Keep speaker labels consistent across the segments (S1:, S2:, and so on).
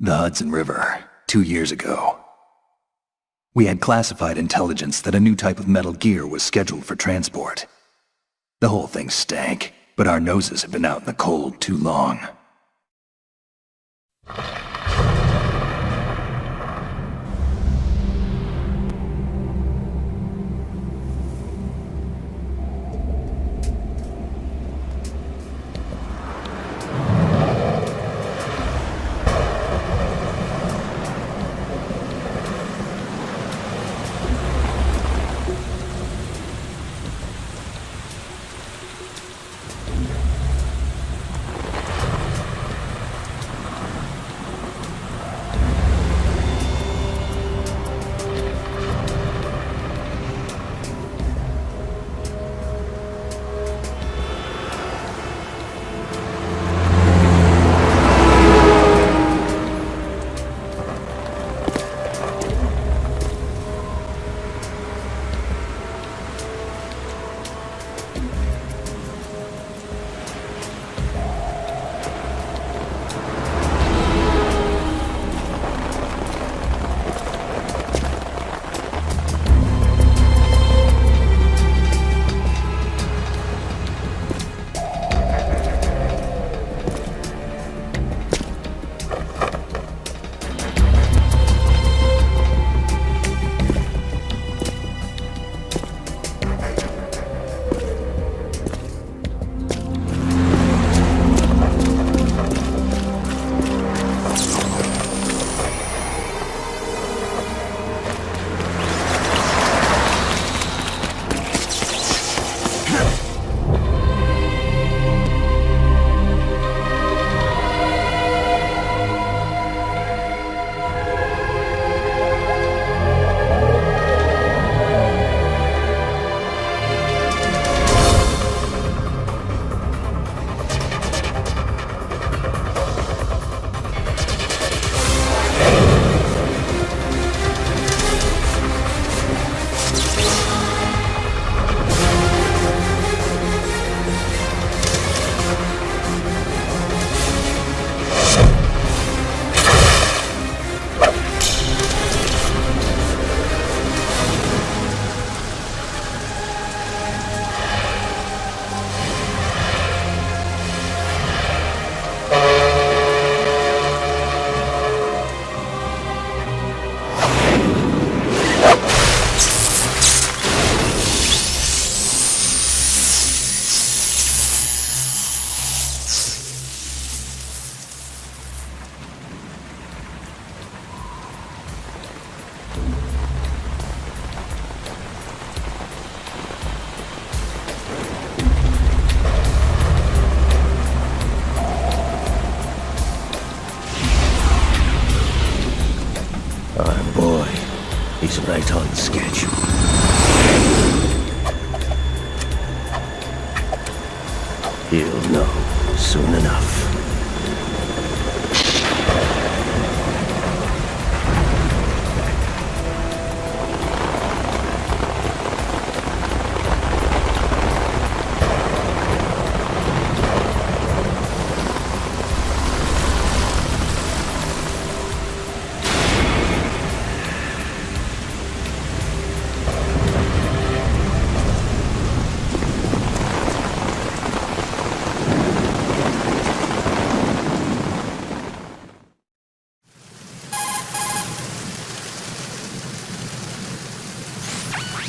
S1: The Hudson River, 2 years ago. We had classified intelligence that a new type of metal gear was scheduled for transport. The whole thing stank, but our noses had been out in the cold too long.
S2: He's right on schedule. He'll know soon enough.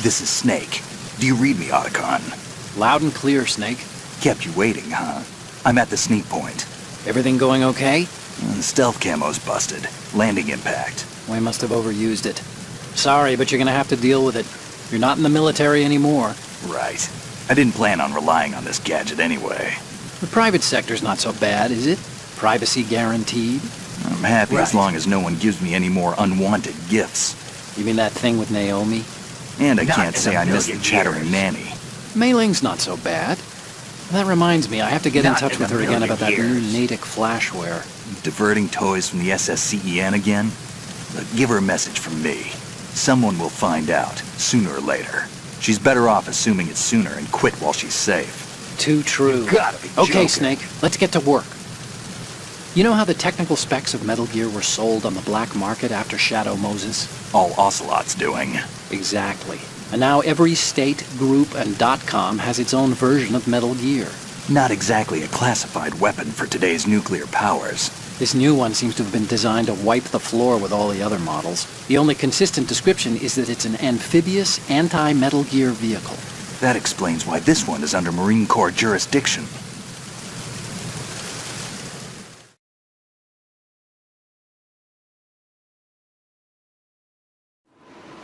S1: This is Snake. Do you read me, Otacon?
S3: Loud and clear, Snake.
S1: Kept you waiting, huh? I'm at the sneak point.
S3: Everything going okay?
S1: The stealth camo's busted. Landing impact.
S3: We must have overused it. Sorry, but you're gonna have to deal with it. You're not in the military anymore.
S1: Right. I didn't plan on relying on this gadget anyway.
S3: The private sector's not so bad, is it? Privacy guaranteed?
S1: I'm happy
S3: Right.
S1: as long as no one gives me any more unwanted gifts.
S3: You mean that thing with Naomi?
S1: And I
S2: Not
S1: can't
S2: in
S1: say
S2: a
S1: I miss the
S2: million
S1: chattering
S2: years.
S1: nanny.
S3: Mei Ling's not so bad. That reminds me, I have to get in
S2: Not
S3: touch
S2: in
S3: with
S2: a
S3: her again
S2: million
S3: about that new
S2: years.
S3: Natick flashware.
S1: Diverting toys from the SSCEN again? Look, give her a message from me. Someone will find out, sooner or later. She's better off assuming it's sooner and quit while she's safe.
S3: Too true.
S2: You gotta be
S3: Okay,
S2: joking.
S3: Snake, let's get to work. You know how the technical specs of Metal Gear were sold on the black market after Shadow Moses?
S1: All Ocelot's doing.
S3: Exactly. And now every state, group, and .com has its own version of Metal Gear.
S1: Not exactly a classified weapon for today's nuclear powers.
S3: This new one seems to have been designed to wipe the floor with all the other models. The only consistent description is that it's an amphibious, anti-Metal Gear vehicle.
S1: That explains why this one is under Marine Corps jurisdiction.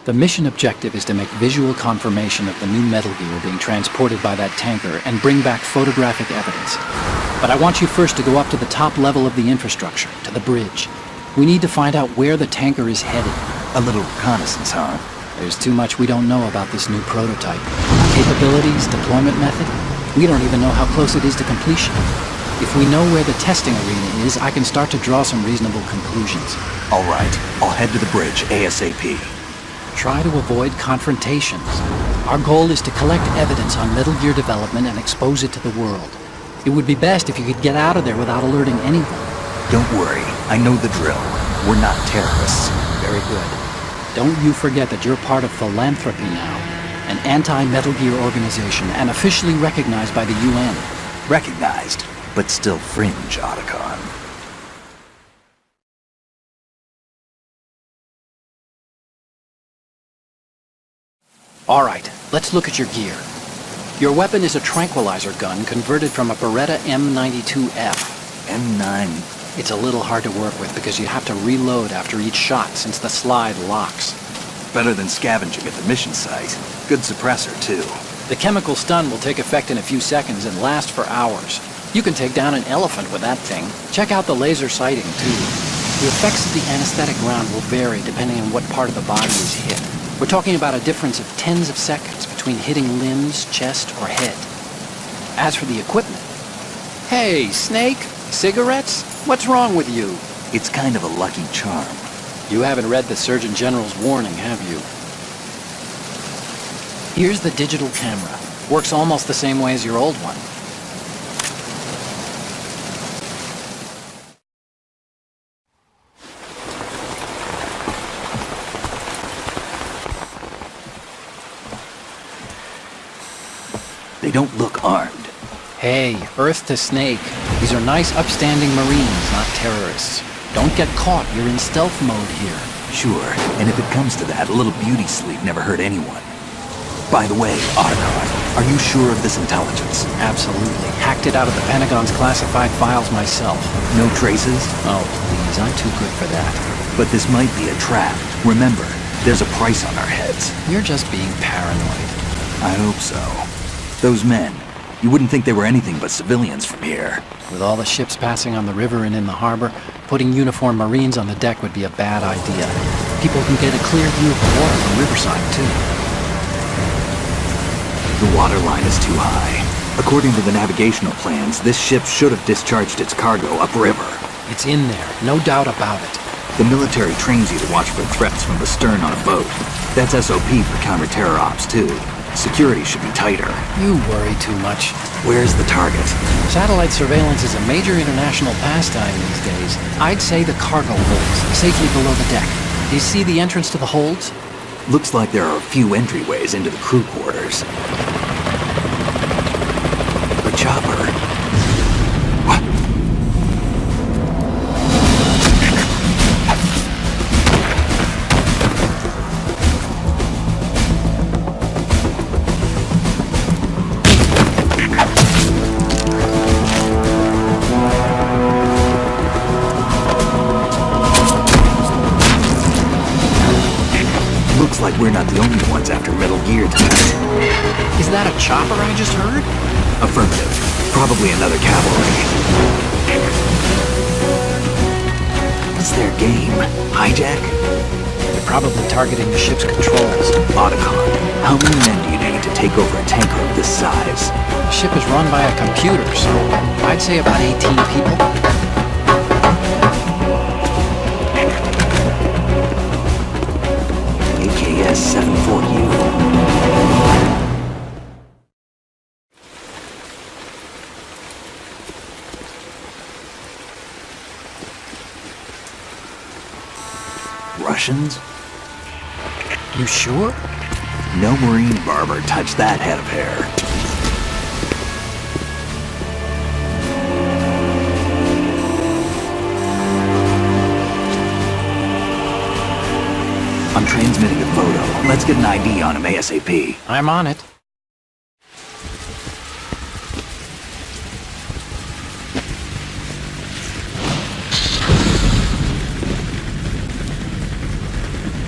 S3: The mission objective is to make visual confirmation of the new Metal Gear being transported by that tanker and bring back photographic evidence. But I want you first to go up to the top level of the infrastructure, to the bridge. We need to find out where the tanker is headed.
S1: A little reconnaissance, huh?
S3: There's too much we don't know about this new prototype. Capabilities, deployment method. We don't even know how close it is to completion. If we know where the testing arena is, I can start to draw some reasonable conclusions.
S1: All right, I'll head to the bridge ASAP.
S3: Try to avoid confrontations. Our goal is to collect evidence on Metal Gear development and expose it to the world. It would be best if you could get out of there without alerting anyone.
S1: Don't worry, I know the drill. We're not terrorists.
S3: Very good. Don't you forget that you're part of Philanthropy now, an anti-Metal Gear organization and officially recognized by the UN.
S1: Recognized, but still fringe, Otacon.
S3: All right, let's look at your gear. Your weapon is a tranquilizer gun converted from a Beretta M92F.
S1: M9.
S3: It's a little hard to work with because you have to reload after each shot since the slide locks.
S1: Better than scavenging at the mission site. Good suppressor, too.
S3: The chemical stun will take effect in a few seconds and last for hours. You can take down an elephant with that thing. Check out the laser sighting, too. The effects of the anesthetic round will vary depending on what part of the body is hit. We're talking about a difference of tens of seconds between hitting limbs, chest, or head. As for the equipment... Hey, Snake? Cigarettes? What's wrong with you?
S1: It's kind of a lucky charm.
S3: You haven't read the Surgeon General's warning, have you? Here's the digital camera. Works almost the same way as your old one.
S1: They don't look armed.
S3: Hey, Earth to Snake. These are nice, upstanding Marines, not terrorists. Don't get caught. You're in stealth mode here.
S1: Sure, and if it comes to that, a little beauty sleep never hurt anyone. By the way, Otacon, are you sure of this intelligence?
S3: Absolutely. Hacked it out of the Pentagon's classified files myself.
S1: No traces?
S3: Oh, please, I'm too good for that.
S1: But this might be a trap. Remember, there's a price on our heads.
S3: You're just being paranoid.
S1: I hope so. Those men, you wouldn't think they were anything but civilians from here.
S3: With all the ships passing on the river and in the harbor, putting uniformed Marines on the deck would be a bad idea. People can get a clear view of the water from riverside, too.
S1: The water line is too high. According to the navigational plans, this ship should have discharged its cargo upriver.
S3: It's in there, no doubt about it.
S1: The military trains you to watch for threats from the stern on a boat. That's SOP for counter-terror ops, too. Security should be tighter.
S3: You worry too much.
S1: Where's the target?
S3: Satellite surveillance is a major international pastime these days. I'd say the cargo holds, safely below the deck. Do you see the entrance to the holds?
S1: Looks like there are a few entryways into the crew quarters. The chopper. What? Looks like we're not the only ones after Metal Gear tonight.
S3: Is that a chopper I just heard?
S1: Affirmative. Probably another cavalry. What's their game? Hijack?
S3: They're probably targeting the ship's controls.
S1: Otacon, how many men do you need to take over a tanker of this size?
S3: The ship is run by a computer, so I'd say about 18 people.
S1: AKS 74U. Russians?
S3: You sure?
S1: No Marine barber touched that head of hair. I'm transmitting a photo. Let's get an ID on him ASAP.
S3: I'm on it.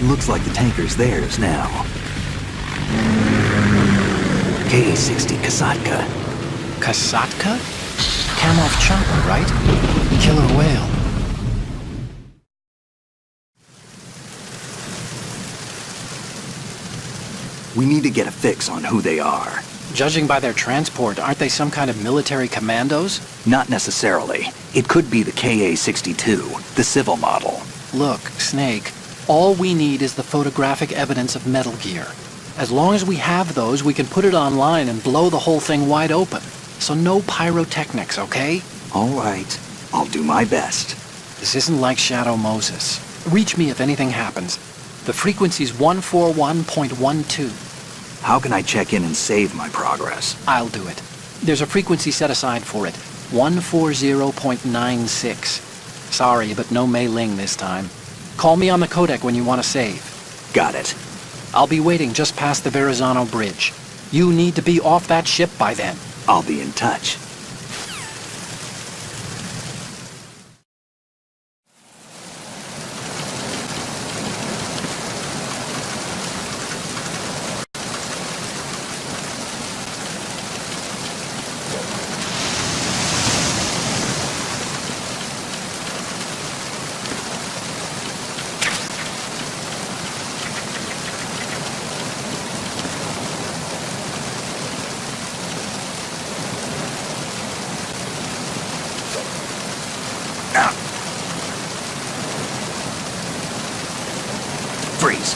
S1: Looks like the tanker's theirs now. Ka-60 Kasatka.
S3: Kasatka? Kamov chopper, right? Killer whale.
S1: We need to get a fix on who they are.
S3: Judging by their transport, aren't they some kind of military commandos?
S1: Not necessarily. It could be the Ka-62, the civil model.
S3: Look, Snake, all we need is the photographic evidence of Metal Gear. As long as we have those, we can put it online and blow the whole thing wide open. So no pyrotechnics, okay?
S1: All right. I'll do my best.
S3: This isn't like Shadow Moses. Reach me if anything happens. The frequency's 141.12.
S1: How can I check in and save my progress?
S3: I'll do it. There's a frequency set aside for it. 140.96. Sorry, but no Mei Ling this time. Call me on the codec when you want to save.
S1: Got it.
S3: I'll be waiting just past the Verrazano Bridge. You need to be off that ship by then.
S1: I'll be in touch. Freeze.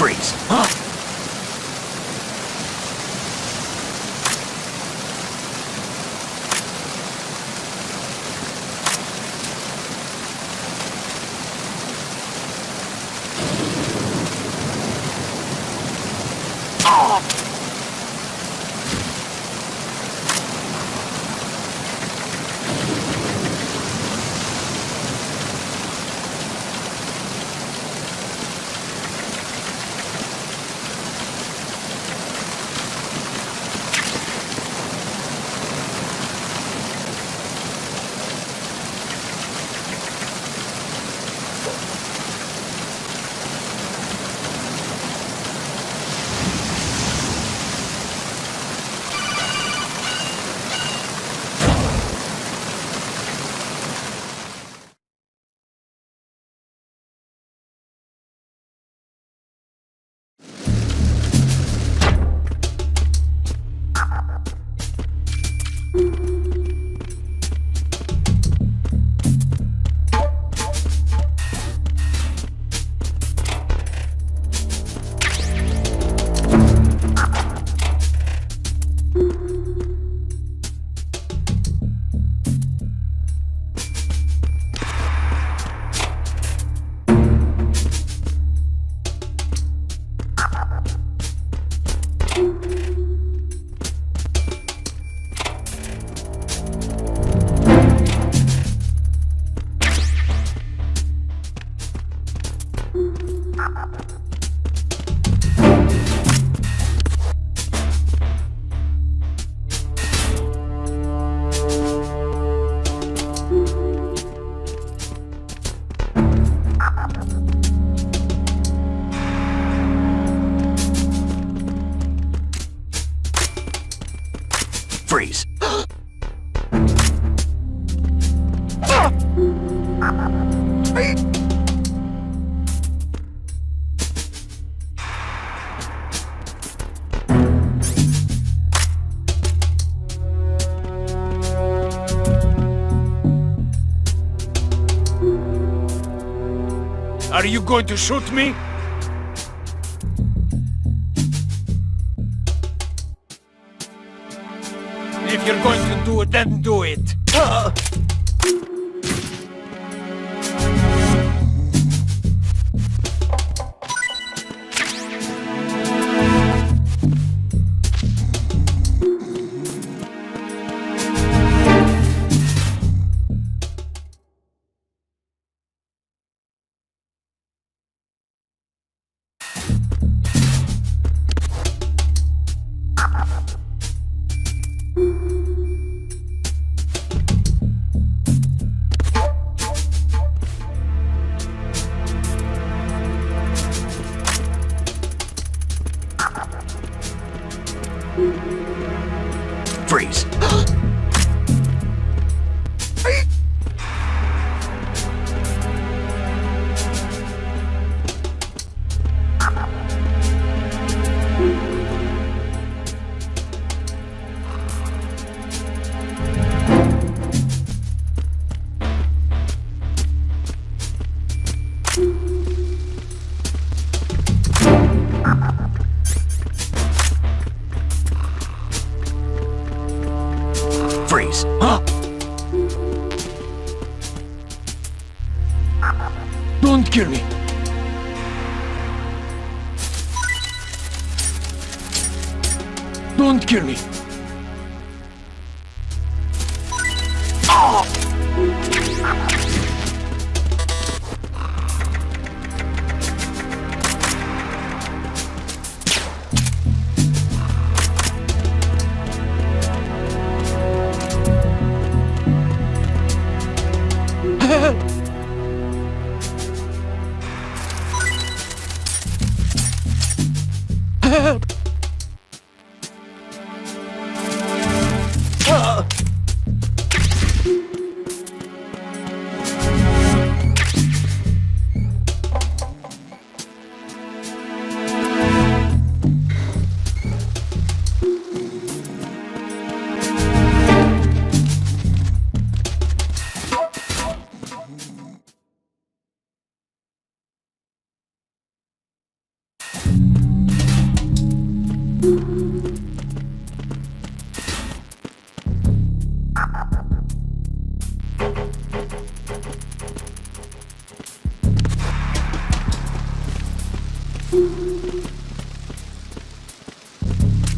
S1: Freeze. Huh? Freeze.
S4: Are you going to shoot me? If you're going to do it, then do it.
S1: Freeze. Freeze. Huh?
S4: Don't kill me. Don't kill me.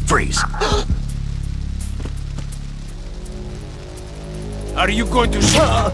S1: Freeze.
S4: Are you going to shoot?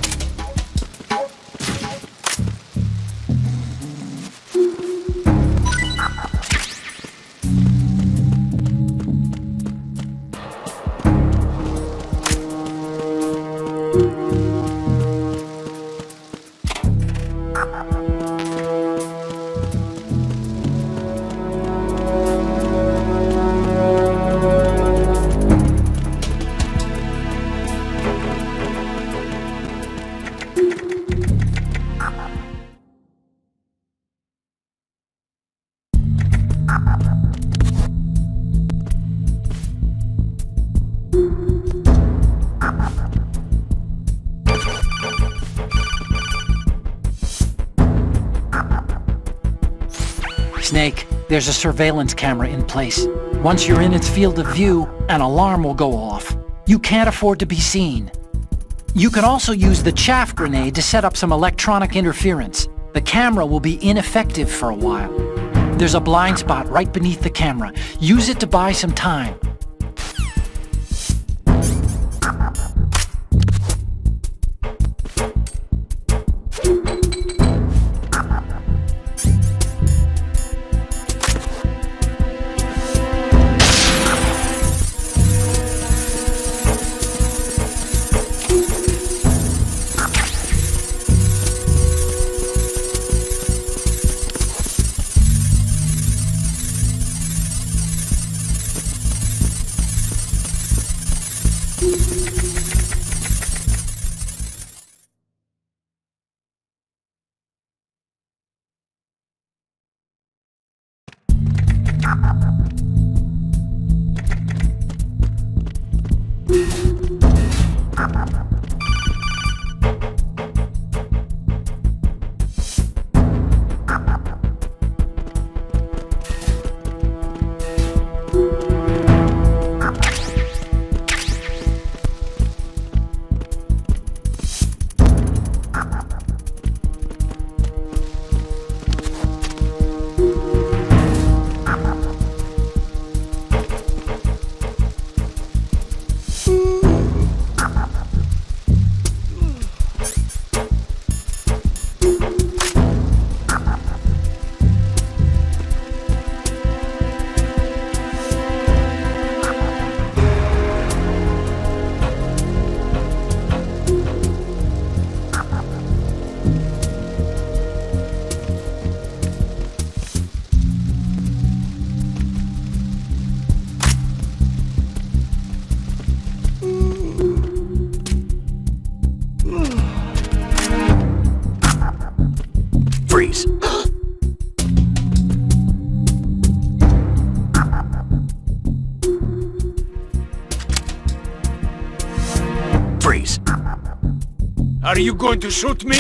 S3: Snake, there's a surveillance camera in place. Once you're in its field of view, an alarm will go off. You can't afford to be seen. You can also use the chaff grenade to set up some electronic interference. The camera will be ineffective for a while. There's a blind spot right beneath the camera. Use it to buy some time.
S1: Freeze. Freeze.
S4: Are you going to shoot me?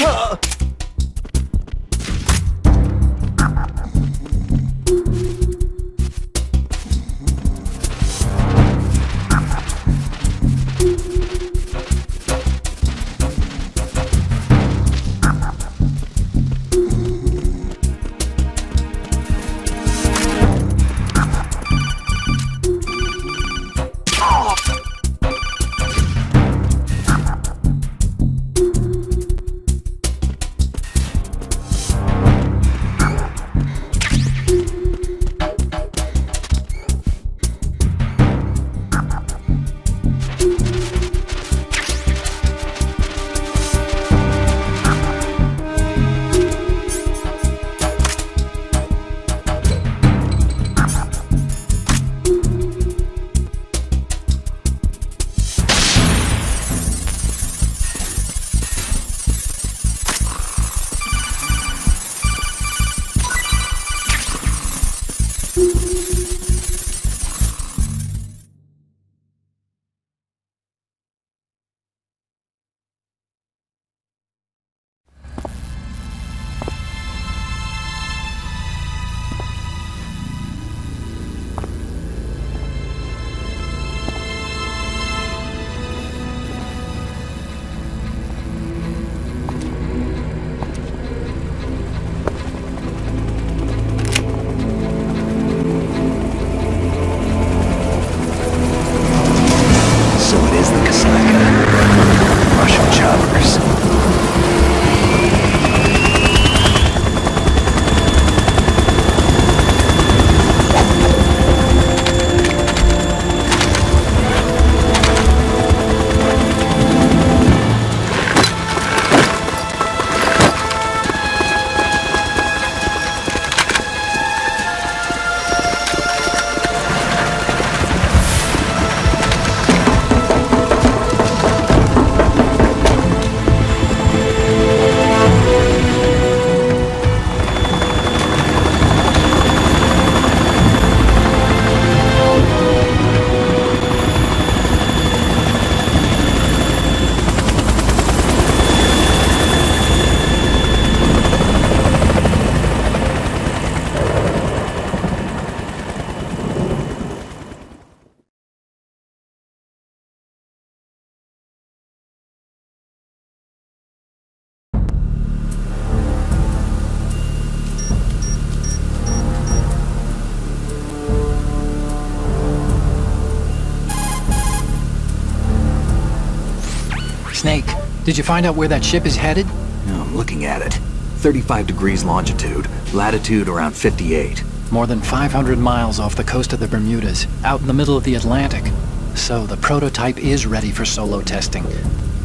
S3: Snake, did you find out where that ship is headed?
S1: I'm looking at it. 35 degrees longitude, latitude around 58.
S3: More than 500 miles off the coast of the Bermudas, out in the middle of the Atlantic. So the prototype is ready for solo testing.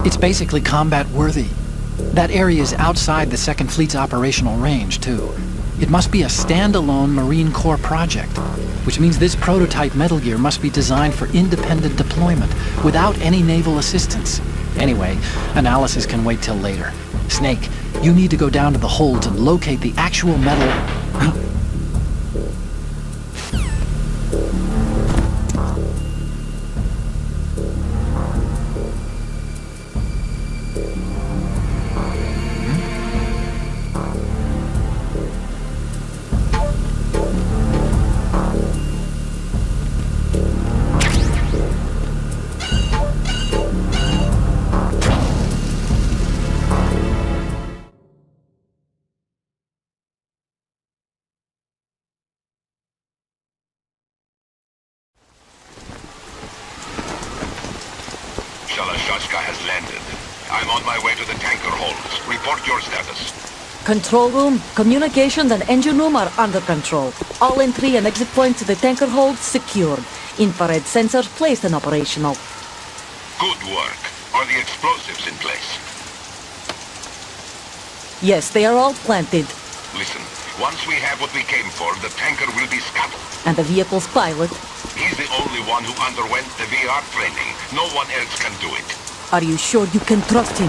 S3: It's basically combat-worthy. That area is outside the Second Fleet's operational range, too. It must be a standalone Marine Corps project, which means this prototype Metal Gear must be designed for independent deployment, without any naval assistance. Anyway, analysis can wait till later. Snake, you need to go down to the holds and locate the actual metal...
S5: Shalashaska has landed. I'm on my way to the tanker holds. Report your status.
S6: Control room, communications and engine room are under control. All entry and exit points to the tanker hold secured. Infrared sensors placed and operational.
S5: Good work. Are the explosives in place?
S6: Yes, they are all planted.
S5: Listen, once we have what we came for, the tanker will be scuttled.
S6: And the vehicle's pilot.
S5: He's the only one who underwent the VR training. No one else can do it.
S6: Are you sure you can trust him?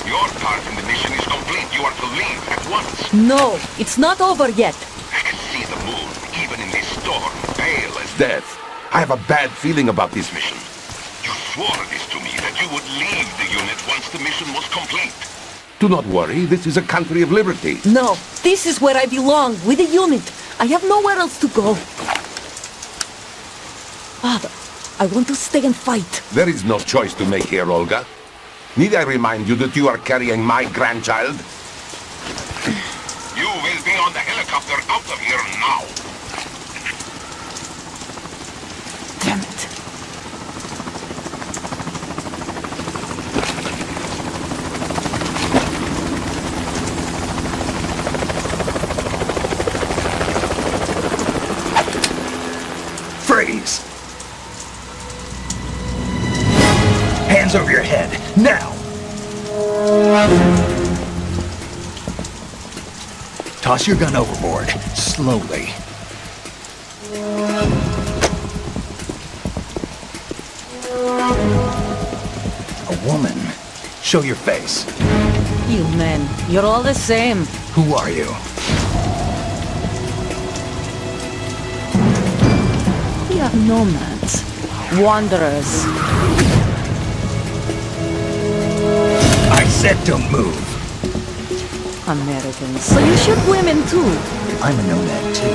S5: Your part in the mission is complete. You are to leave at once.
S6: No, it's not over yet.
S5: I can see the moon, even in this storm, pale as death. I have a bad feeling about this mission. You swore this to me, that you would leave the unit once the mission was complete. Do not worry, this is a country of liberty.
S6: No, this is where I belong, with the unit. I have nowhere else to go. Father, I want to stay and fight.
S5: There is no choice to make here, Olga. Need I remind you that you are carrying my grandchild? You will be on the helicopter out of here now.
S6: Damn it.
S1: Freeze! Hands over your head, now! Toss your gun overboard, slowly. A woman. Show your face.
S6: You men, you're all the same.
S1: Who are you?
S6: We are nomads, wanderers.
S1: I said don't move.
S6: Americans. So you shoot women too.
S1: I'm a nomad too.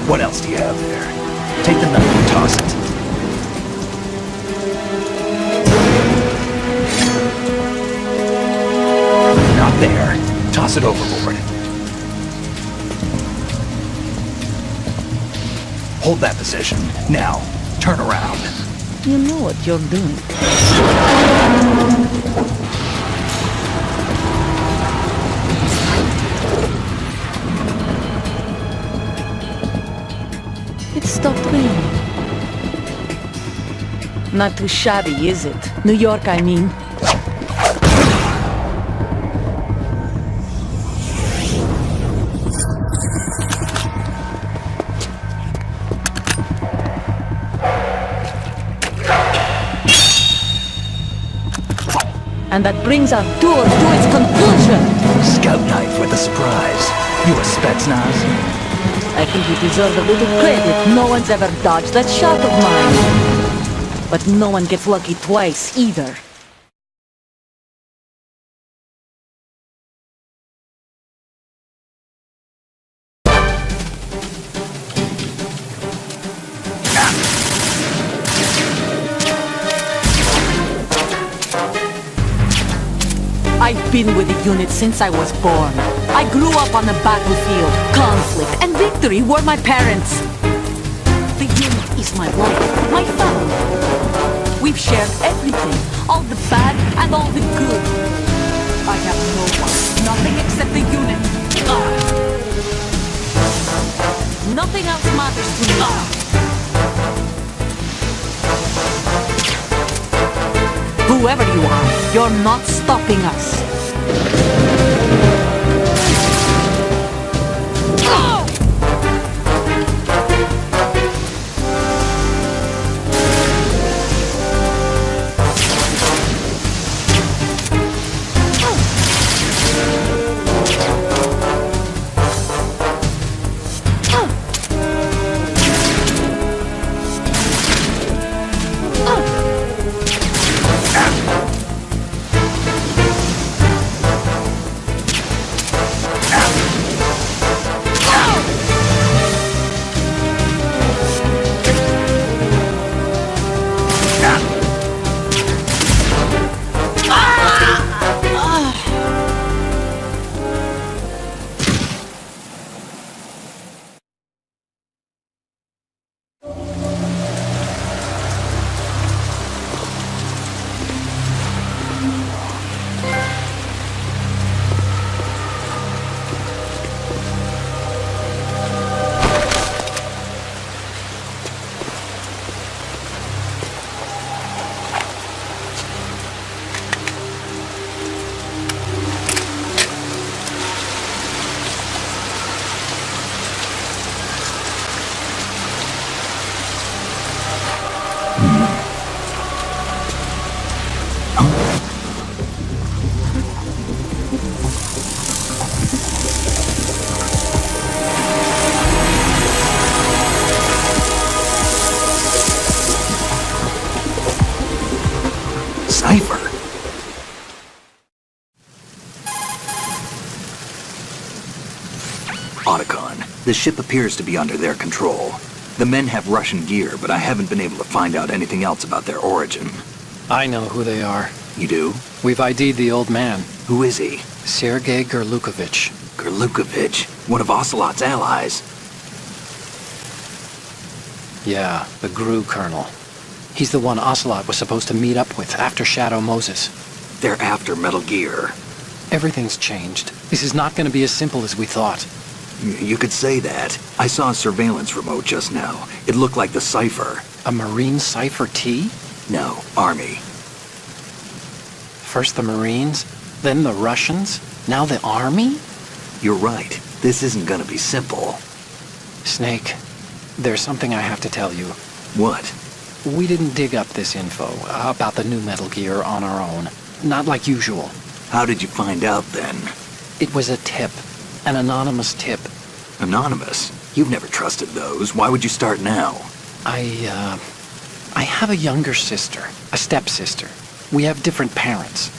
S1: What else do you have there? Take the knife and toss it. Not there. Toss it overboard. Hold that position. Now, turn around.
S6: You know what you're doing. It stopped raining. Not too shabby, is it? New York, I mean. And that brings our tour to its conclusion.
S1: Scout knife with a surprise. You a Spetsnaz?
S6: I think you deserve a little credit. No one's ever dodged that shot of mine. But no one gets lucky twice, either. I've been with the unit since I was born. I grew up on the battlefield. Conflict and victory were my parents. The unit is my life, my family. We've shared everything, all the bad and all the good. I have no one, nothing except the unit. Nothing else matters to me. Whoever you are, you're not stopping us.
S1: Otacon, the ship appears to be under their control. The men have Russian gear, but I haven't been able to find out anything else about their origin.
S3: I know who they are.
S1: You do?
S3: We've ID'd the old man,
S1: Who is he?
S3: Sergei Gerlukovich.
S1: Gerlukovich, one of Ocelot's allies.
S3: Yeah, the GRU colonel. He's the one Ocelot was supposed to meet up with after Shadow Moses.
S1: They're after Metal Gear.
S3: Everything's changed. This is not going to be as simple as we thought.
S1: You could say that. I saw a surveillance remote just now. It looked like the cipher.
S3: A Marine Cipher T?
S1: No, Army.
S3: First the Marines, then the Russians, now the Army?
S1: You're right. This isn't gonna be simple.
S3: Snake, there's something I have to tell you.
S1: What?
S3: We didn't dig up this info about the new Metal Gear on our own. Not like usual.
S1: How did you find out then?
S3: It was a tip. An anonymous tip.
S1: Anonymous? You've never trusted those. Why would you start now?
S3: I have a younger sister, a stepsister. We have different parents.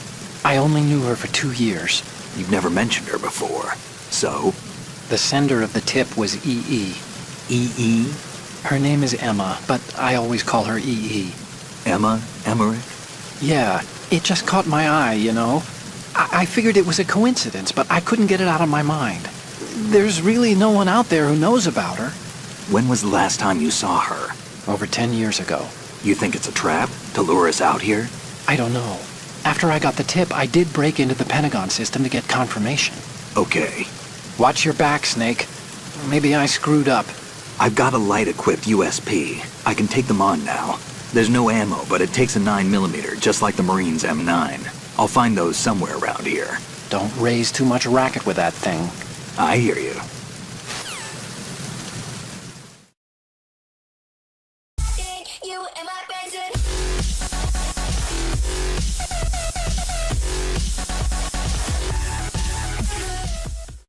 S3: I only knew her for 2 years.
S1: You've never mentioned her before. So?
S3: The sender of the tip was EE.
S1: EE?
S3: Her name is Emma, but I always call her EE.
S1: Emma? Emmerich?
S3: Yeah, it just caught my eye, you know. I figured it was a coincidence, but I couldn't get it out of my mind. There's really no one out there who knows about her.
S1: When was the last time you saw her?
S3: Over 10 years ago.
S1: You think it's a trap? To lure us out here?
S3: I don't know. After I got the tip, I did break into the Pentagon system to get confirmation.
S1: Okay.
S3: Watch your back, Snake. Maybe I screwed up.
S1: I've got a light-equipped USP. I can take them on now. There's no ammo, but it takes a 9mm, just like the Marines' M9. I'll find those somewhere around here.
S3: Don't raise too much racket with that thing.
S1: I hear you.
S7: You and my friends